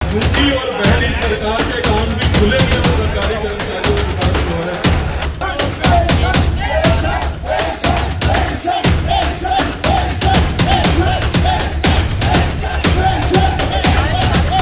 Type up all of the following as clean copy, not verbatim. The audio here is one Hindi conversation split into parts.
उनकी और पहली सरकार के अकाउंट भी खुले हुए हैं सरकारी कर्मचारियों के पास जो है।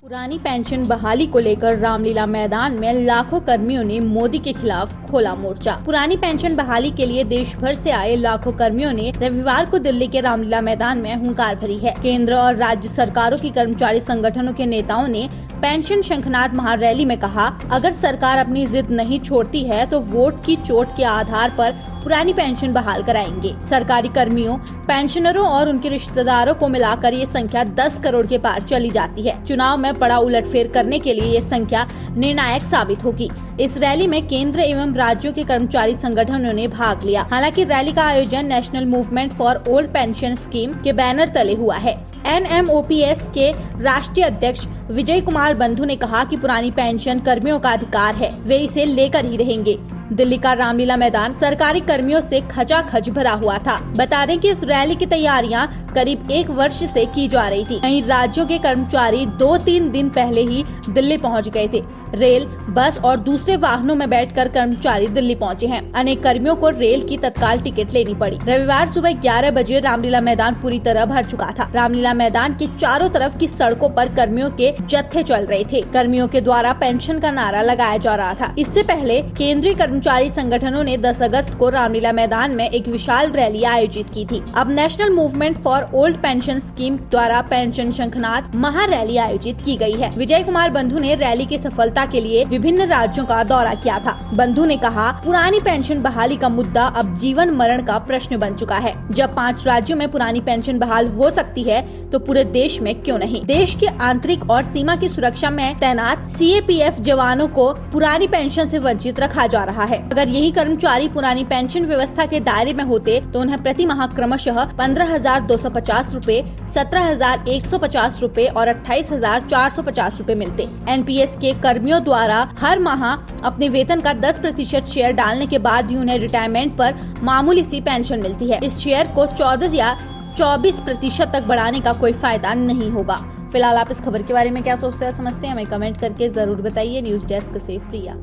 पुरानी पेंशन बहाली को लेकर रामलीला मैदान में लाखों कर्मियों ने मोदी के खिलाफ खोला मोर्चा। पुरानी पेंशन बहाली के लिए देश भर से आए लाखों कर्मियों ने रविवार को दिल्ली के रामलीला मैदान में हुंकार भरी है। केंद्र और राज्य सरकारों की कर्मचारी संगठनों के नेताओं ने पेंशन शंखनाद महारैली में कहा, अगर सरकार अपनी जिद नहीं छोड़ती है तो वोट की चोट के आधार पर पुरानी पेंशन बहाल कराएंगे। सरकारी कर्मियों, पेंशनरों और उनके रिश्तेदारों को मिलाकर ये संख्या 10 करोड़ के पार चली जाती है। चुनाव में बड़ा उलटफेर करने के लिए ये संख्या निर्णायक साबित होगी। इस रैली में केंद्र एवं राज्यों के कर्मचारी संगठनों ने भाग लिया। हालांकि रैली का आयोजन national movement for old pension scheme के बैनर तले हुआ है। NMOPS के राष्ट्रीय अध्यक्ष विजय कुमार बंधु ने कहा कि पुरानी पेंशन कर्मियों का अधिकार है, वे इसे लेकर ही रहेंगे। दिल्ली का रामलीला मैदान सरकारी कर्मियों से खचाखच भरा हुआ था। बता दें कि इस रैली की तैयारियां करीब 1 वर्ष से की जा रही थी। कई राज्यों के कर्मचारी 2-3 दिन पहले ही दिल्ली पहुंच गए थे। रेल, बस और दूसरे वाहनों में बैठकर कर्मचारी दिल्ली पहुंचे हैं। अनेक कर्मियों को रेल की तत्काल टिकट लेनी पड़ी। रविवार सुबह 11 बजे रामलीला मैदान पूरी तरह भर चुका था। रामलीला मैदान के चारों तरफ की सड़कों पर कर्मियों के जत्थे चल रहे थे। कर्मियों के द्वारा पेंशन का नारा लगाया जा रहा था। इससे पहले केंद्रीय कर्मचारी संगठनों ने 10 अगस्त को रामलीला मैदान में एक विशाल रैली आयोजित की थी। अब national movement for old pension scheme द्वारा पेंशन शंखनाद महारैली आयोजित की गई है। विजय कुमार बंधु ने रैली की सफलता के लिए विभिन्न राज्यों का दौरा किया था। बंधु ने कहा, पुरानी पेंशन बहाली का मुद्दा अब जीवन मरण का प्रश्न बन चुका है। जब 5 राज्यों में पुरानी पेंशन बहाल हो सकती है तो पूरे देश में क्यों नहीं। देश की आंतरिक और सीमा की सुरक्षा में तैनात CAPF जवानों को पुरानी पेंशन से वंचित रखा जा रहा है। अगर यही कर्मचारी पुरानी पेंशन व्यवस्था के दायरे में होते तो उन्हें प्रति माह क्रमशः 15,250 रूपए, 17,150 रूपए और 28,450 रूपए मिलते। NPS के कर्मियों द्वारा हर माह अपने वेतन का 10% शेयर डालने के बाद भी उन्हें रिटायरमेंट पर मामूली सी पेंशन मिलती है। इस शेयर को 14 या 24% तक बढ़ाने का कोई फायदा नहीं होगा। फिलहाल आप इस खबर के बारे में क्या सोचते हैं, समझते हैं, हमें कमेंट करके जरूर बताइए। न्यूज डेस्क से प्रिया।